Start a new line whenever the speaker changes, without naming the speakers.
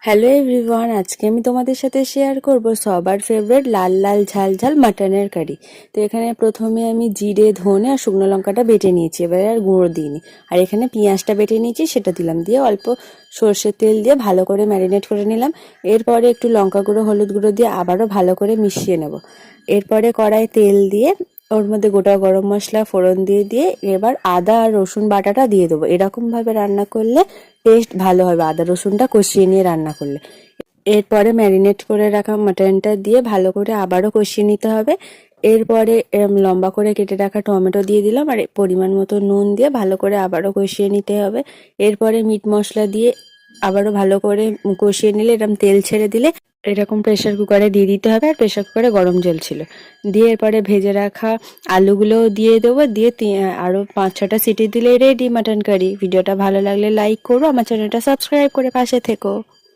Hello everyone, আজকে আমি তোমাদের সাথে শেয়ার করব সবার ফেভারিট লাল লাল ঝাল ঝাল মাটনের কারি। তো এখানে প্রথমে আমি জিরে, ধনে আর শুকনো লঙ্কাটা বেটে নিয়েছি, এবারে আর গুঁড়ো দিইনি। আর এখানে পেঁয়াজটা বেটে নিয়েছি, সেটা দিলাম, দিয়ে অল্প সর্ষের তেল দিয়ে ভালো করে ম্যারিনেট করে নিলাম। এরপরে একটু লঙ্কা গুঁড়ো, হলুদ গুঁড়ো দিয়ে আবারও ভালো করে মিশিয়ে নেব। এরপরে কড়াই তেল দিয়ে ওর মধ্যে গোটা গরম মশলা ফোড়ন দিয়ে এবার আদা আর রসুন বাটাটা দিয়ে দেবো। এরকমভাবে রান্না করলে টেস্ট ভালো হবে, আদা রসুনটা কষিয়ে নিয়ে রান্না করলে। এরপরে ম্যারিনেট করে রাখা মাটনটা দিয়ে ভালো করে আবারও কষিয়ে নিতে হবে। এরপরে লম্বা করে কেটে রাখা টমেটো দিয়ে দিলাম, আর পরিমাণ মতো নুন দিয়ে ভালো করে আবারও কষিয়ে নিতে হবে। এরপরে মিট মশলা দিয়ে আবারও ভালো করে কষিয়ে নিলে এরকম তেল ছেড়ে দিলে এরকম প্রেশার কুকারে দিয়ে দিতে হবে। আর প্রেশার কুকারে গরম জল ছিল, দিয়ে এরপরে ভেজে রাখা আলুগুলোও দিয়ে দেবো, দিয়ে আরও 5-6টা সিটি দিলেই রেডি মাটন কারি। ভিডিওটা ভালো লাগলে লাইক করো, আমার চ্যানেলটা সাবস্ক্রাইব করে পাশে থেকো।